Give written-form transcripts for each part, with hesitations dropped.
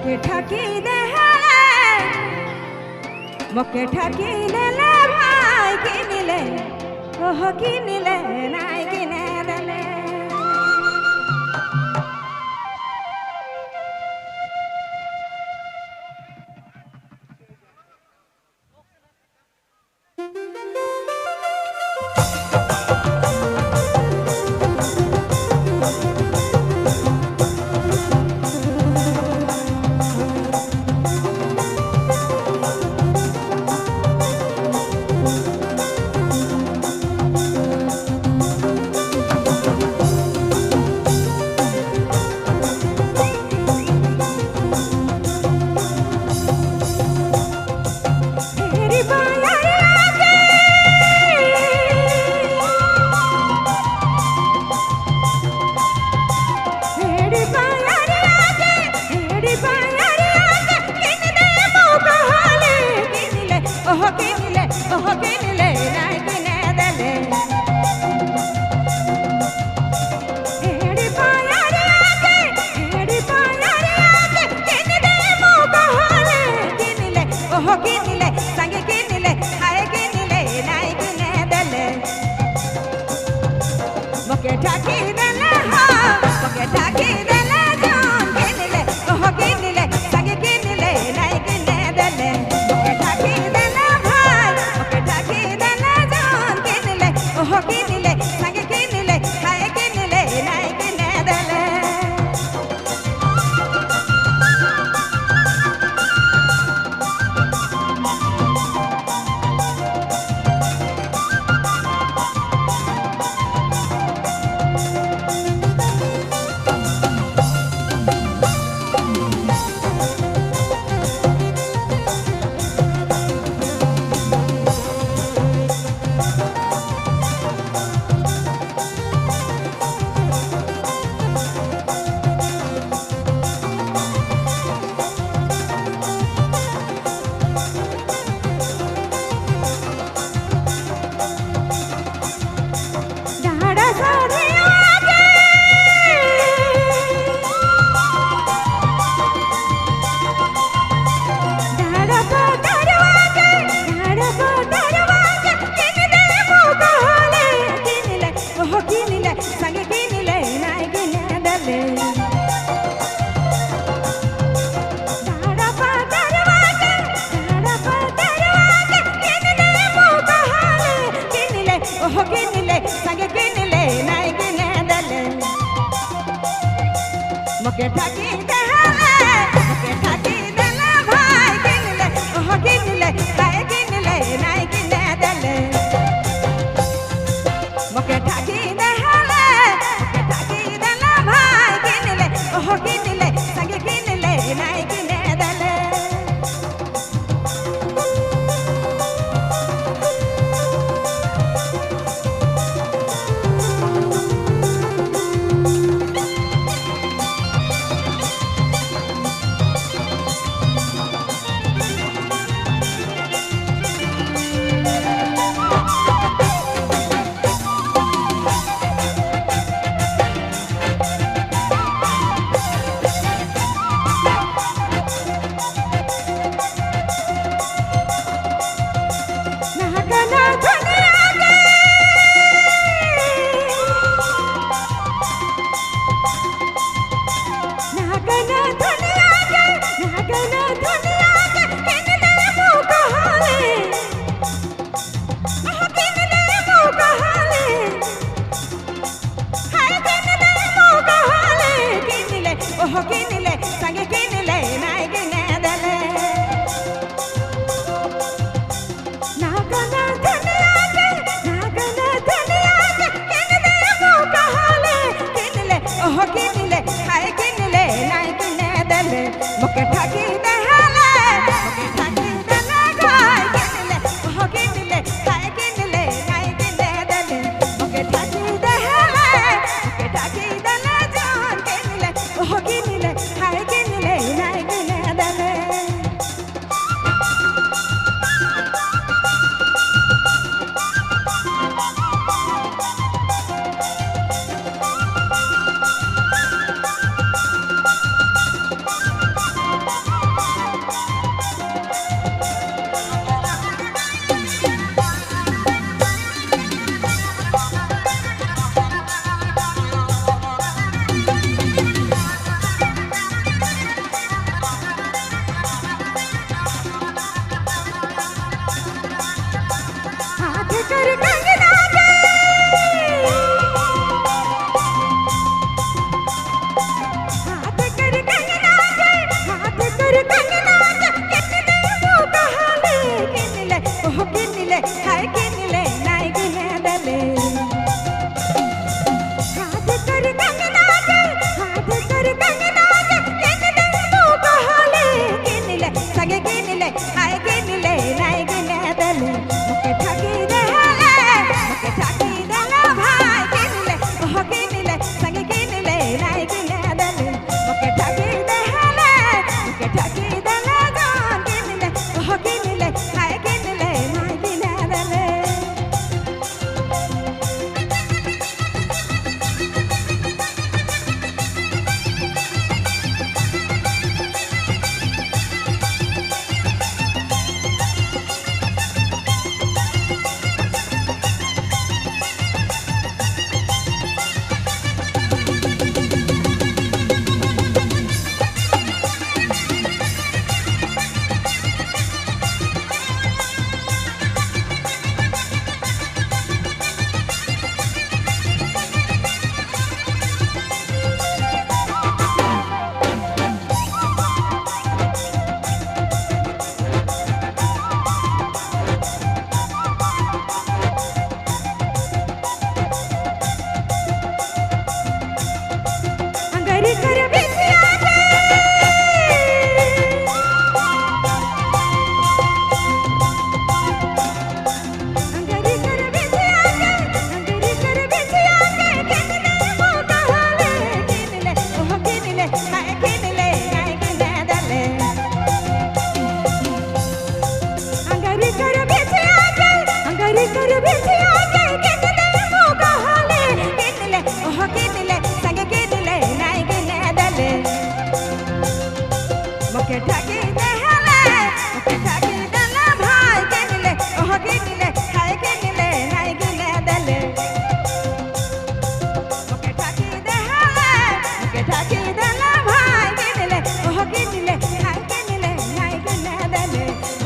मोके ठाकी दे मोके ठाकी दे भाई किनिले ओह किनिले नाई किने देले मोके ठाकी देले मोके ठाकी देले जान किनिले ओह किनिले संगे किनिले नाई किने देले मोके ठाकी देले भाई मोके ठाकी देले जान किनिले ओह किनिले संगे किनिले खाए किनिले नाई किने देले मोके ठाकी देले मोके ठाकी देले भाई किनिले ओह किनिले खाए किनिले नाई किने देले मोके ठाकी देले भाई किनिले ओह किनिले संगे किनिले नाई किने देले ओह किनिले संगे किनिले नाई किने देले नागना धनिया के किनिले मोका हाले किनिले ओह किनिले खाए किनिले नाई किने देले मोके ठाकी देले मोके ठाकी देले खाए किनिले ओह किनिले खाए किनिले नाई किने देले मोके ठाकी देले जान किनिले ओह किनिले खाए किनिले नाई किने देले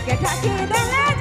বুকে ঠাকি দিলে